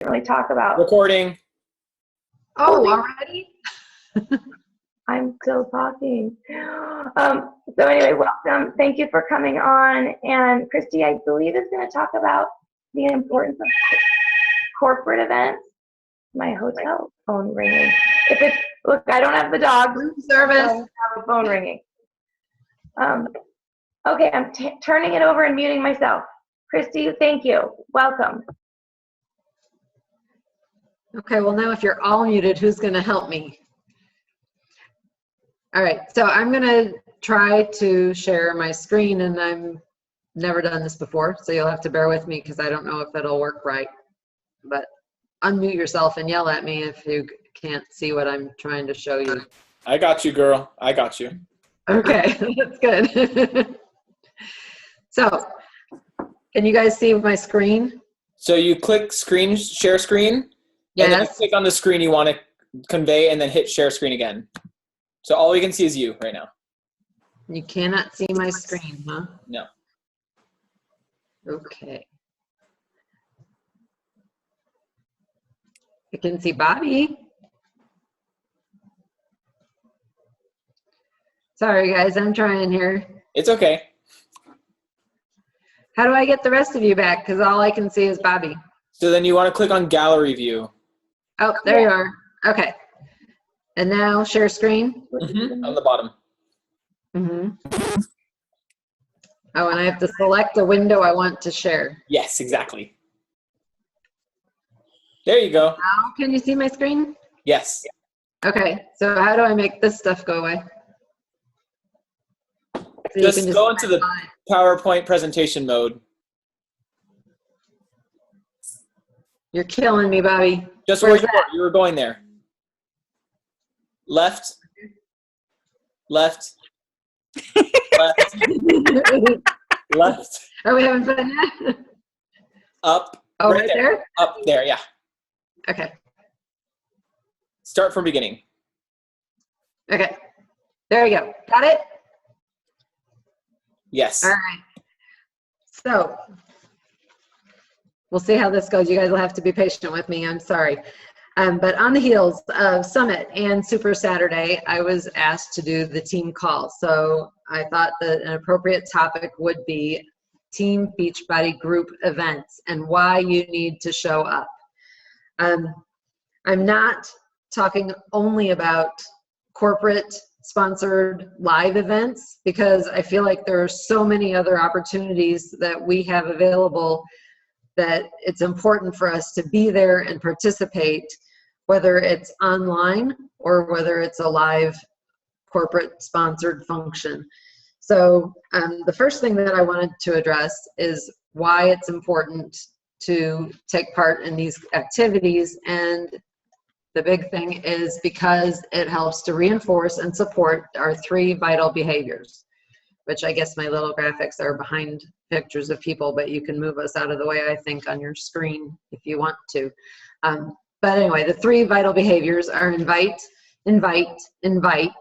really talk about. Recording. Oh, already? I'm still talking. So anyway, welcome. Thank you for coming on. And Christy, I believe, is going to talk about the importance of corporate events. My hotel phone ringing. If it's, look, I don't have the dog. Room service. So I have a phone ringing. Okay, I'm turning it over and muting myself. Christy, thank you. Welcome. Okay, well now if you're all muted, who's going to help me? All right, so I'm going to try to share my screen, and I've never done this before, so you'll have to bear with me because I don't know if it'll work right. But unmute yourself and yell at me if you can't see what I'm trying to show you. I got you, girl. I got you. Okay, that's good. So, can you guys see my screen? So you click screen, share screen, and then you Yes. click on the screen you want to convey, and then hit share screen again. So all we can see is you right now. You cannot see my screen, huh? No. Okay. I can see Bobby. Sorry, guys, I'm trying here. It's okay. How do I get the rest of you back? Because all I can see is Bobby. So then you want to click on gallery view. Oh, there you are. Okay. And now share screen. On the bottom. Oh, and I have to select the window I want to share. Yes, exactly. There you go. Now, can you see my screen? Yes. Okay, so how do I make this stuff go away? So you Just can go into the PowerPoint presentation mode. You're killing me, Bobby. Just Where's where you were going there. Left. Left. Left. Left. Are we having fun yet? Up. Oh, right there? Up there, yeah. Okay. Start from beginning. Okay. There you go. Got it? Yes. All right. So we'll see how this goes. You guys will have to be patient with me. I'm sorry. But on the heels of Summit and Super Saturday, I was asked to do the team call. So I thought that an appropriate topic would be Team Beachbody group events and why you need to show up. I'm not talking only about corporate sponsored live events because I feel like there are so many other opportunities that we have available that it's important for us to be there and participate, whether it's online or whether it's a live corporate sponsored function. So the first thing that I wanted to address is why it's important to take part in these activities, and the big thing is because it helps to reinforce and support our 3 vital behaviors, which I guess my little graphics are behind pictures of people, but you can move us out of the way, I think, on your screen if you want to. But anyway, the 3 vital behaviors are invite, invite, invite,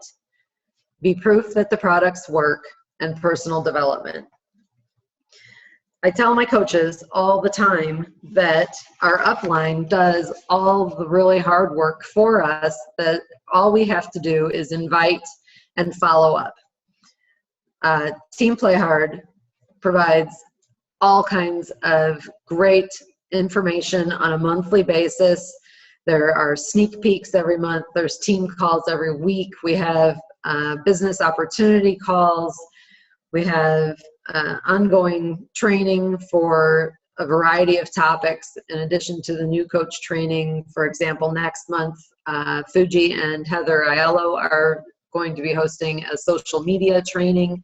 be proof that the products work, and personal development. I tell my coaches all the time that our upline does all the really hard work for us, that all we have to do is invite and follow up. Team Play Hard provides all kinds of great information on a monthly basis. There are sneak peeks every month. There's team calls every week. We have business opportunity calls. We have ongoing training for a variety of topics in addition to the new coach training. For example, next month, Fuji and Heather Aiello are going to be hosting a social media training.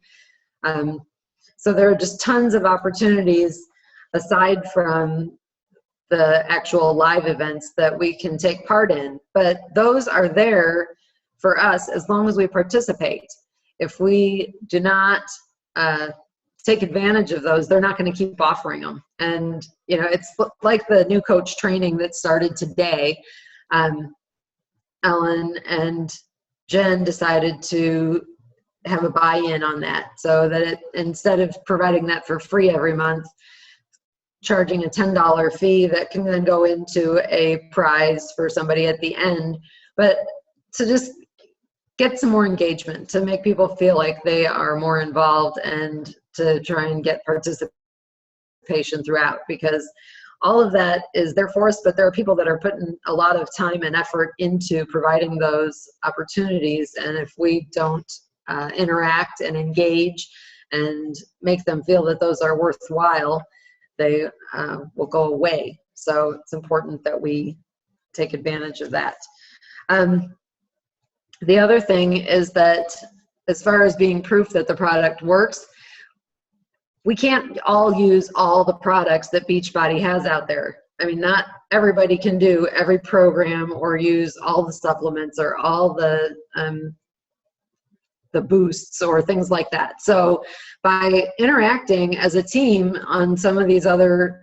So there are just tons of opportunities aside from the actual live events that we can take part in, but those are there for us as long as we participate. If we do not take advantage of those, they're not going to keep offering them. And you know, it's like the new coach training that started today. Ellen and Jen decided to have a buy-in on that, so that it, instead of providing that for free every month, charging a $10 fee that can then go into a prize for somebody at the end. But to just get some more engagement, to make people feel like they are more involved, and to try and get participation throughout, because all of that is there for us, but there are people that are putting a lot of time and effort into providing those opportunities. And if we don't interact and engage and make them feel that those are worthwhile, they will go away. So it's important that we take advantage of that. The other thing is that as far as being proof that the product works, we can't all use all the products that Beachbody has out there. I mean, not everybody can do every program or use all the supplements or all the boosts or things like that. So by interacting as a team on some of these other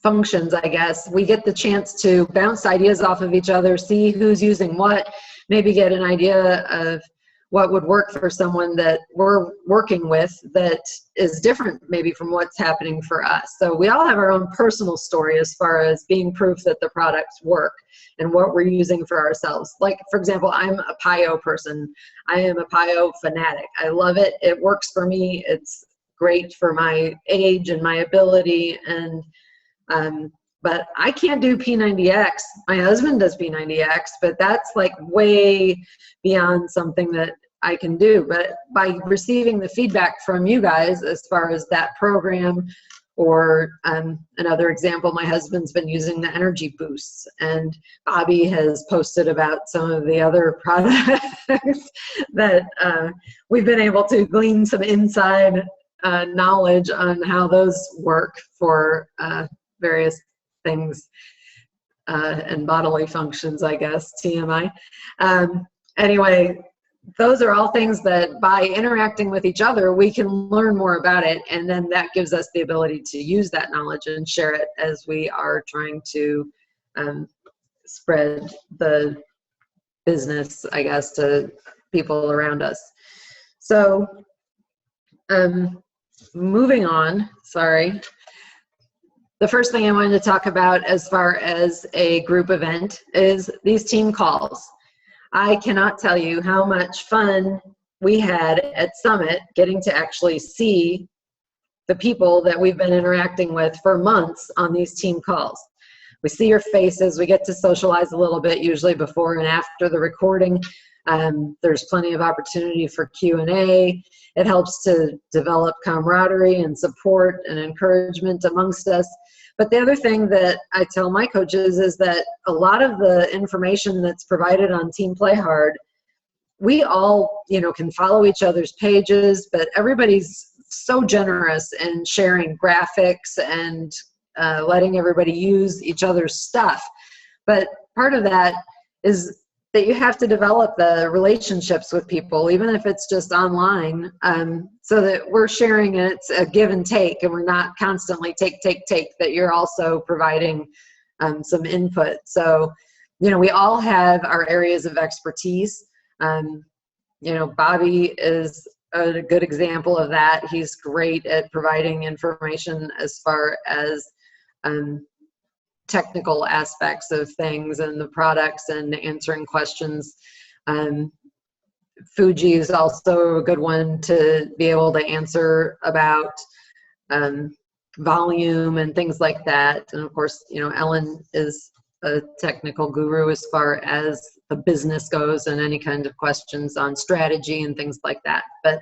functions, I guess, we get the chance to bounce ideas off of each other, see who's using what, maybe get an idea of what would work for someone that we're working with that is different maybe from what's happening for us. So we all have our own personal story as far as being proof that the products work and what we're using for ourselves. Like, for example, I'm a PiYo person. I am a PiYo fanatic. I love it. It works for me. It's great for my age and my ability, and but I can't do P90X. My husband does P90X, but that's like way beyond something that I can do. But by receiving the feedback from you guys as far as that program, or another example, my husband's been using the energy boosts, and Bobby has posted about some of the other products that we've been able to glean some inside knowledge on how those work for various things and bodily functions, I guess, TMI. Anyway, those are all things that by interacting with each other, we can learn more about it, and then that gives us the ability to use that knowledge and share it as we are trying to spread the business, I guess, to people around us. So moving on, sorry. The first thing I wanted to talk about as far as a group event is these team calls. I cannot tell you how much fun we had at Summit getting to actually see the people that we've been interacting with for months on these team calls. We see your faces, we get to socialize a little bit, usually before and after the recording. There's plenty of opportunity for Q&A. It helps to develop camaraderie and support and encouragement amongst us. But the other thing that I tell my coaches is that a lot of the information that's provided on Team Play Hard, we all, can follow each other's pages, but everybody's so generous in sharing graphics and letting everybody use each other's stuff. But part of that is that you have to develop the relationships with people, even if it's just online, so that we're sharing and it's a give and take, and we're not constantly take, that you're also providing some input. So, we all have our areas of expertise. Bobby is a good example of that. He's great at providing information as far as technical aspects of things and the products and answering questions. Fuji is also a good one to be able to answer about volume and things like that. And of course, Ellen is a technical guru as far as the business goes and any kind of questions on strategy and things like that. But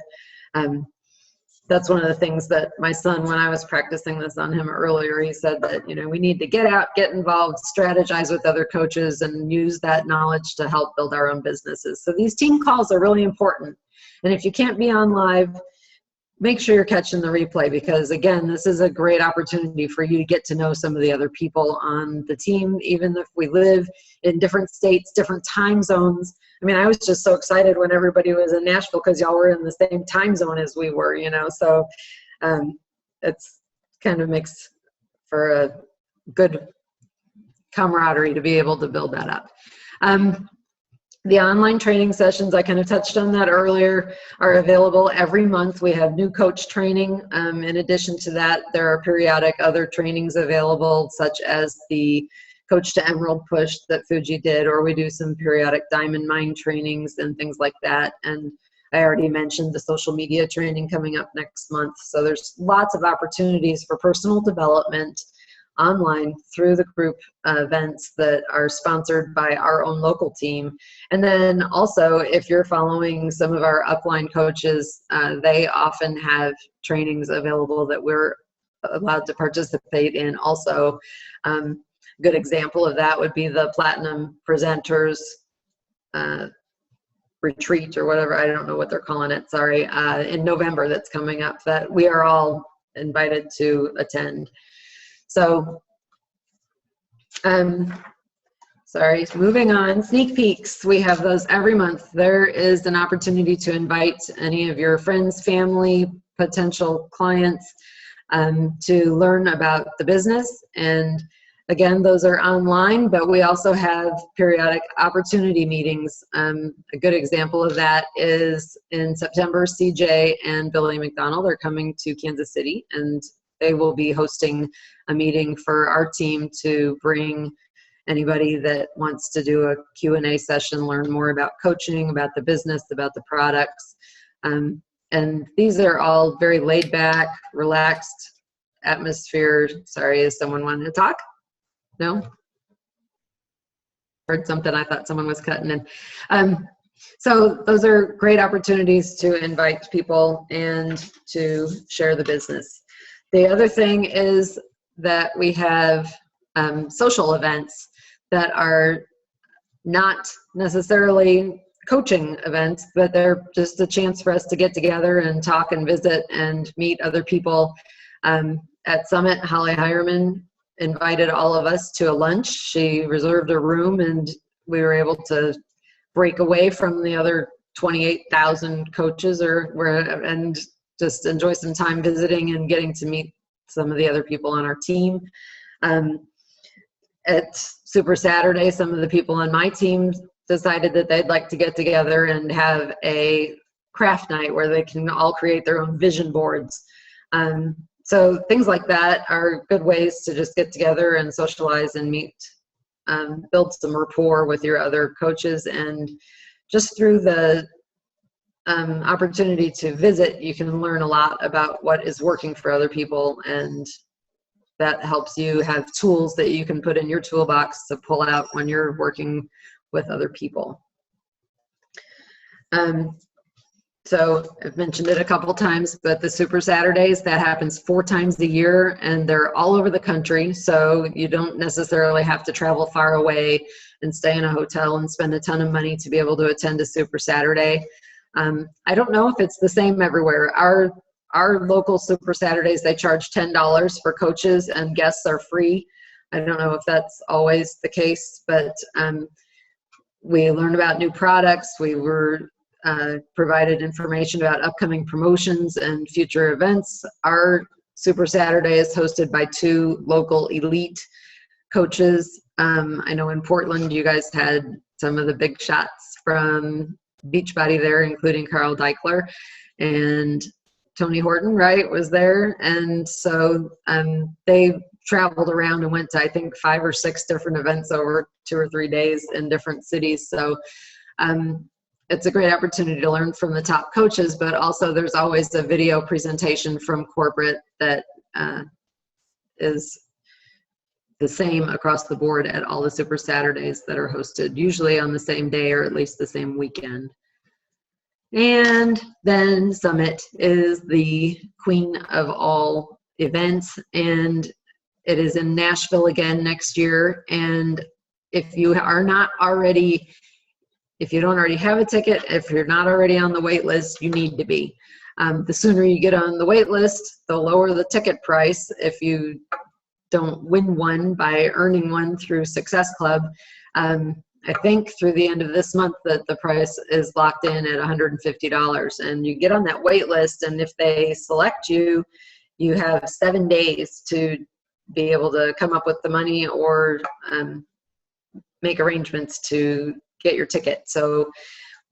that's one of the things that my son, when I was practicing this on him earlier, he said that, we need to get out, get involved, strategize with other coaches, and use that knowledge to help build our own businesses. So these team calls are really important. And if you can't be on live, make sure you're catching the replay, because again, this is a great opportunity for you to get to know some of the other people on the team, even if we live in different states, different time zones. I mean, I was just so excited when everybody was in Nashville because y'all were in the same time zone as we were, so it's kind of makes for a good camaraderie to be able to build that up. The online training sessions, I kind of touched on that earlier, are available every month. We have new coach training. In addition to that, there are periodic other trainings available, such as the Coach to Emerald push that Fuji did, or we do some periodic diamond mine trainings and things like that. And I already mentioned the social media training coming up next month. So there's lots of opportunities for personal development online through the group events that are sponsored by our own local team. And then also, if you're following some of our upline coaches, they often have trainings available that we're allowed to participate in also. Good example of that would be the Platinum Presenters retreat, or whatever, I don't know what they're calling it, sorry, in November that's coming up, that we are all invited to attend. So, sorry, moving on, sneak peeks. We have those every month. There is an opportunity to invite any of your friends, family, potential clients to learn about the business. And again, those are online, but we also have periodic opportunity meetings. A good example of that is in September, CJ and Billy McDonald are coming to Kansas City, and they will be hosting a meeting for our team to bring anybody that wants to do a Q&A session, learn more about coaching, about the business, about the products. And these are all very laid back, relaxed atmosphere. Sorry, is someone wanting to talk? No? Heard something, I thought someone was cutting in. So those are great opportunities to invite people and to share the business. The other thing is that we have social events that are not necessarily coaching events, but they're just a chance for us to get together and talk and visit and meet other people. At Summit, Holly Hireman invited all of us to a lunch. She reserved a room, and we were able to break away from the other 28,000 coaches and just enjoy some time visiting and getting to meet some of the other people on our team. At Super Saturday, some of the people on my team decided that they'd like to get together and have a craft night where they can all create their own vision boards. So things like that are good ways to just get together and socialize and meet, build some rapport with your other coaches. And just through the opportunity to visit, you can learn a lot about what is working for other people, and that helps you have tools that you can put in your toolbox to pull out when you're working with other people. So I've mentioned it a couple times, but the Super Saturdays, that happens 4 times a year, and they're all over the country. So you don't necessarily have to travel far away and stay in a hotel and spend a ton of money to be able to attend a Super Saturday. I don't know if it's the same everywhere. Our local Super Saturdays, they charge $10 for coaches, and guests are free. I don't know if that's always the case, but we learned about new products. We were provided information about upcoming promotions and future events. Our Super Saturday is hosted by 2 local elite coaches. I know in Portland, you guys had some of the big shots from Beachbody there, including Carl Deichler, and Tony Horton, right, was there. And so they traveled around and went to, I think, 5 or 6 different events over 2 or 3 days in different cities. So it's a great opportunity to learn from the top coaches, but also there's always a video presentation from corporate that is the same across the board at all the Super Saturdays that are hosted, usually on the same day or at least the same weekend. And then Summit is the queen of all events, and it is in Nashville again next year. And if you are not already, if you don't already have a ticket, if you're not already on the wait list, you need to be. The sooner you get on the wait list, the lower the ticket price if you don't win one by earning one through Success Club. I think through the end of this month that the price is locked in at $150, and you get on that wait list, and if they select you, you have 7 days to be able to come up with the money or make arrangements to get your ticket. So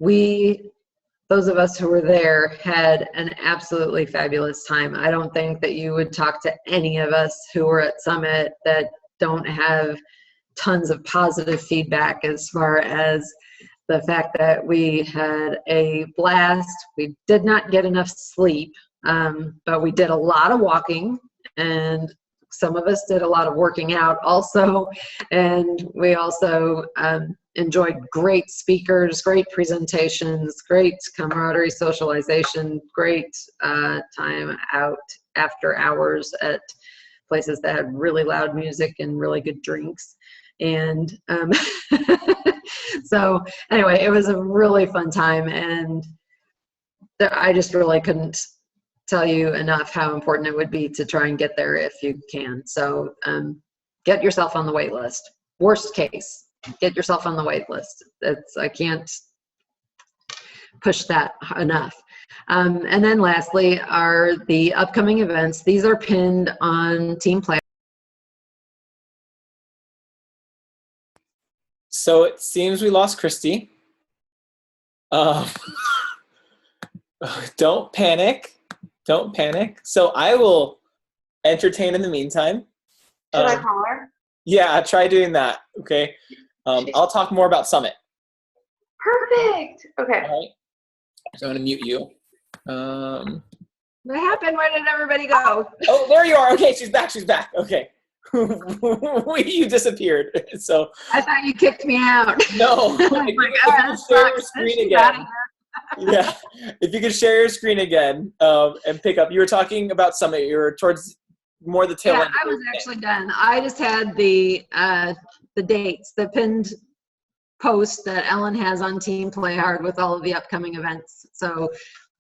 those of us who were there had an absolutely fabulous time. I don't think that you would talk to any of us who were at Summit that don't have tons of positive feedback as far as the fact that we had a blast. We did not get enough sleep, but we did a lot of walking, and some of us did a lot of working out also. And we also enjoyed great speakers, great presentations, great camaraderie, socialization, great time out after hours at places that had really loud music and really good drinks. And so anyway, it was a really fun time, and I just really couldn't tell you enough how important it would be to try and get there if you can. So get yourself on the wait list. Worst case, get yourself on the wait list. I can't push that enough. And then lastly are the upcoming events. These are pinned on Team Play. So it seems we lost Christy. Don't panic. Don't panic. So I will entertain in the meantime. Should I call her? Yeah, try doing that. Okay. I'll talk more about Summit. Perfect. Okay. All right. So I'm going to mute you. What happened? Where did everybody go? Oh, there you are. Okay, she's back. She's back. Okay. You disappeared. So I thought you kicked me out. no. If I'm you like, could "Ah, share your sucks. screen She's again. outta here." Yeah. If you could share your screen again and pick up. You were talking about Summit. You were towards more the tail Yeah, end. I was actually done. I just had the dates, the pinned post that Ellen has on Team Play Hard with all of the upcoming events. So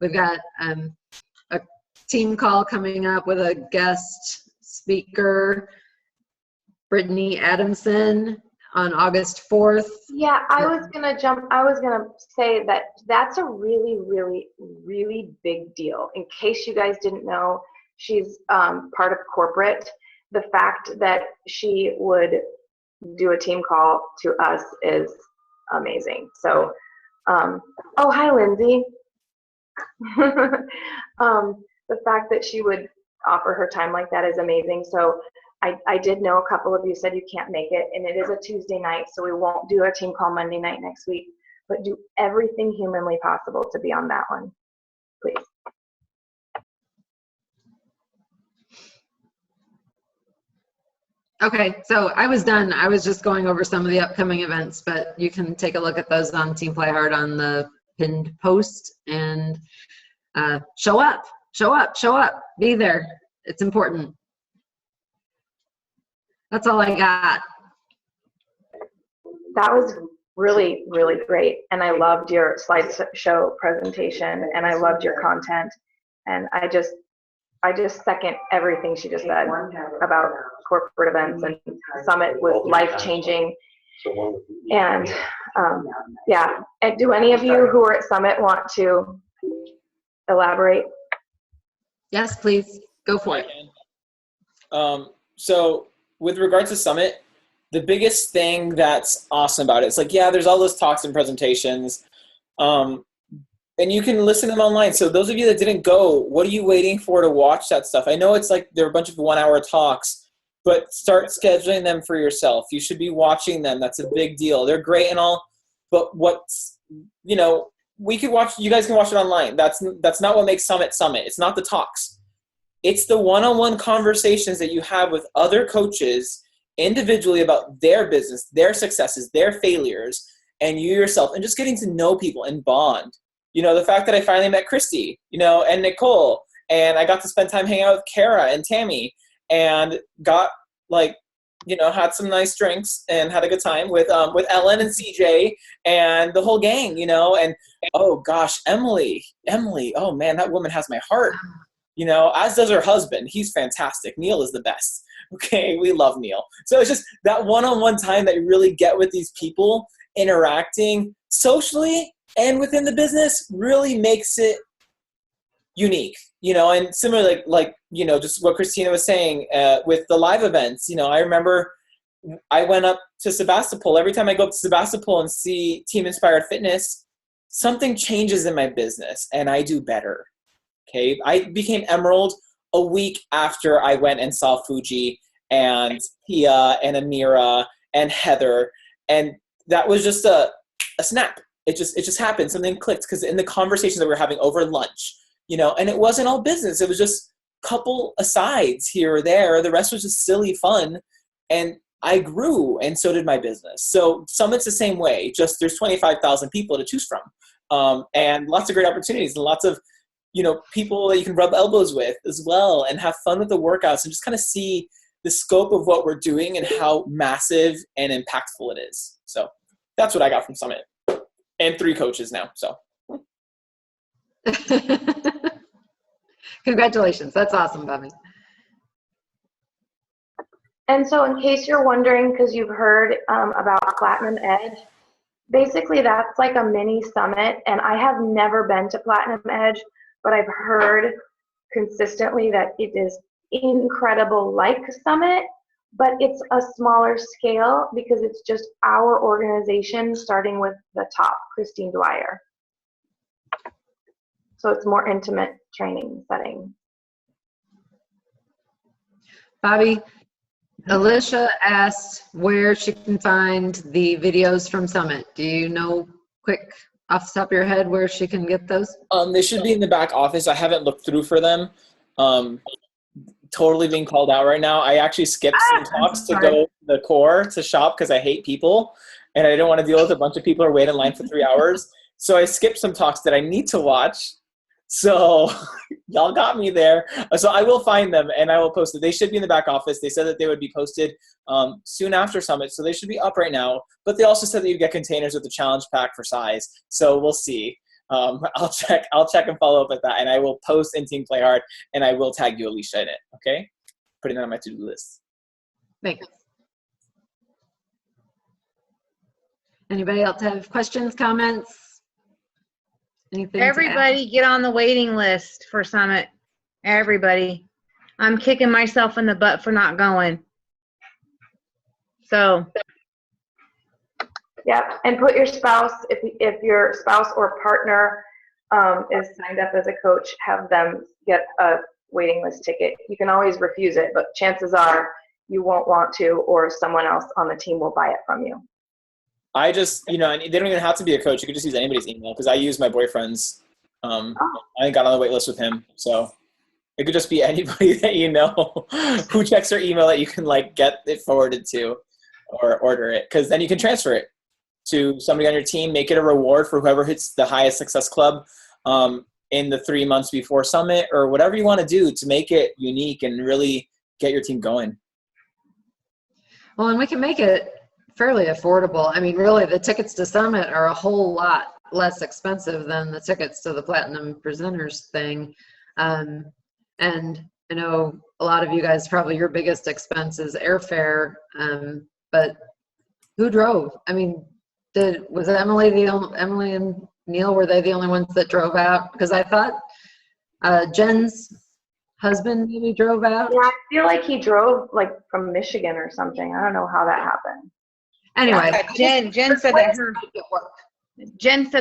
we've got a team call coming up with a guest speaker, Brittany Adamson, on August 4th. Yeah, I was gonna say that that's a really, really, really big deal. In case you guys didn't know, she's part of corporate. The fact that she would do a team call to us is amazing. So, oh, hi, Lindsay. The fact that she would offer her time like that is amazing. So I did know a couple of you said you can't make it, and it is a Tuesday night, so we won't do a team call Monday night next week, but do everything humanly possible to be on that one, please. Okay, so I was done. I was just going over some of the upcoming events, but you can take a look at those on Team Play Hard on the pinned post, and show up, be there. It's important. That's all I got. That was really, really great. And I loved your slideshow presentation, and I loved your content. And I just second everything she just said about corporate events, and Summit was life-changing. And yeah, and do any of you who are at Summit want to elaborate? Yes, please, go for it. So with regards to Summit, the biggest thing that's awesome about it, it's like, yeah, there's all those talks and presentations, and you can listen to them online. So those of you that didn't go, what are you waiting for to watch that stuff? I know it's like there are a bunch of 1-hour talks, but start scheduling them for yourself. You should be watching them. That's a big deal. They're great and all, but we could watch, you guys can watch it online. That's not what makes Summit Summit. It's not the talks. It's the one-on-one conversations that you have with other coaches individually about their business, their successes, their failures, and you yourself, and just getting to know people and bond. The fact that I finally met Christy, and Nicole, and I got to spend time hanging out with Kara and Tammy, and got had some nice drinks and had a good time with Ellen and CJ and the whole gang, and oh gosh, Emily, oh man, that woman has my heart. As does her husband. He's fantastic. Neil is the best. Okay, we love Neil. So it's just that one-on-one time that you really get with these people, interacting socially and within the business, really makes it unique. And similarly, just what Christina was saying with the live events. I remember I went up to Sebastopol. Every time I go up to Sebastopol and see Team Inspired Fitness, something changes in my business and I do better. Okay. I became Emerald a week after I went and saw Fuji and Pia and Amira and Heather. And that was just a snap. It just happened. Something clicked because in the conversations that we were having over lunch, and it wasn't all business. It was just a couple asides here or there. The rest was just silly fun. And I grew, and so did my business. So Summit's the same way. Just there's 25,000 people to choose from, and lots of great opportunities and lots of people that you can rub elbows with as well and have fun with the workouts and just kind of see the scope of what we're doing and how massive and impactful it is. So that's what I got from Summit, and 3 coaches now. So Congratulations. That's awesome, Bobby. And so in case you're wondering, because you've heard about Platinum Edge, basically that's like a mini summit. And I have never been to Platinum Edge, but I've heard consistently that it is incredible like Summit, but it's a smaller scale because it's just our organization starting with the top, Christine Dwyer. So it's more intimate training setting. Bobby, Alicia asked where she can find the videos from Summit. Do you know quick off the top of your head where she can get those? They should be in the back office. I haven't looked through for them. Totally being called out right now. I actually skipped some talks to go to the core to shop because I hate people and I don't want to deal with a bunch of people who wait in line for 3 hours. So I skipped some talks that I need to watch. So y'all got me there. So I will find them and I will post it. They should be in the back office. They said that they would be posted soon after Summit. So they should be up right now. But they also said that you get containers with the challenge pack for size. So we'll see. I'll check and follow up with that. And I will post in Team Play Hard and I will tag you, Alicia, in it. Okay? Putting that on my to-do list. Thanks. Anybody else have questions, comments? Anything? Everybody get on the waiting list for Summit. Everybody. I'm kicking myself in the butt for not going. So. Yeah, and put your spouse, if your spouse or partner is signed up as a coach, have them get a waiting list ticket. You can always refuse it, but chances are you won't want to, or someone else on the team will buy it from you. I just, and they don't even have to be a coach. You could just use anybody's email because I use my boyfriend's. I got on the wait list with him. So it could just be anybody that you know who checks their email that you can get it forwarded to or order it, because then you can transfer it to somebody on your team, make it a reward for whoever hits the highest success club in the 3 months before Summit, or whatever you want to do to make it unique and really get your team going. Well, and we can make it fairly affordable. I mean, really, the tickets to Summit are a whole lot less expensive than the tickets to the Platinum Presenters thing. And I know a lot of you guys, probably your biggest expense is airfare, but who drove? I mean, was Emily and Neil, were they the only ones that drove out? Because I thought Jen's husband maybe drove out. Yeah, I feel like he drove from Michigan or something. I don't know how that happened. Anyway, Jen said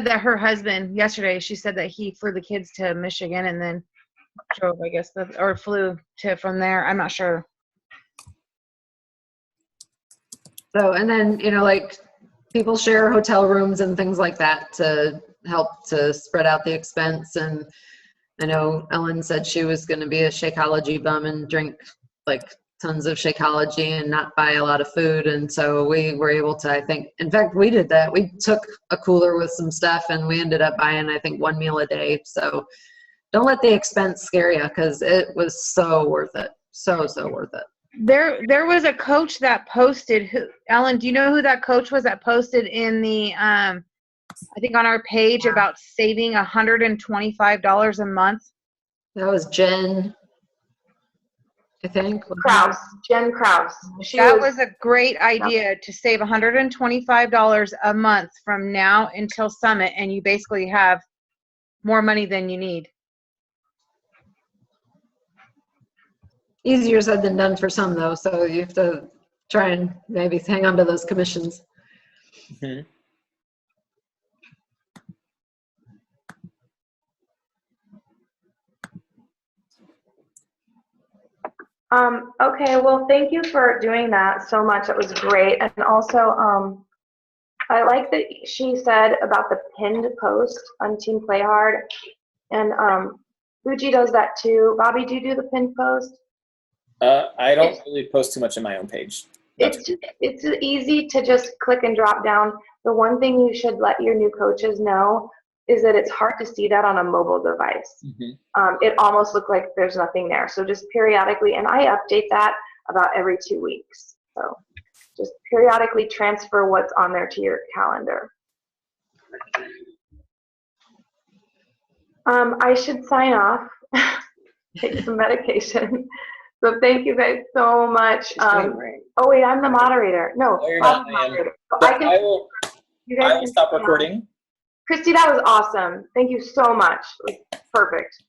that her husband yesterday, she said that he flew the kids to Michigan and then drove, I guess, or flew from there. I'm not sure. So, and then, people share hotel rooms and things like that to help to spread out the expense. And I know Ellen said she was going to be a Shakeology bum and drink tons of Shakeology and not buy a lot of food. And so we were able to, I think, in fact, we did that. We took a cooler with some stuff and we ended up buying, I think, 1 meal a day. So don't let the expense scare you, because it was so worth it. So worth it. There was a coach that posted, Ellen, do you know who that coach was that posted in the, I think on our page about saving $125 a month? That was Jen, I think. Jen Kraus. That was a great idea to save $125 a month from now until Summit, and you basically have more money than you need. Easier said than done for some, though, so you have to try and maybe hang on to those commissions. Mhm. Okay, well, thank you for doing that so much. It was great. And also, I like that she said about the pinned post on Team Play Hard. And Fuji does that too. Bobby, do you do the pinned post? I don't really post too much on my own page. It's easy to just click and drop down. The one thing you should let your new coaches know is that it's hard to see that on a mobile device. It almost looks like there's nothing there. So just periodically, and I update that about every 2 weeks. So just periodically transfer what's on there to your calendar. I should sign off, take some medication. So thank you guys so much. Oh wait, I'm the moderator. No, No, you're Bob's not, the I am. moderator. But I can, you guys I will can stop recording. Christy, that was awesome. Thank you so much. It was perfect.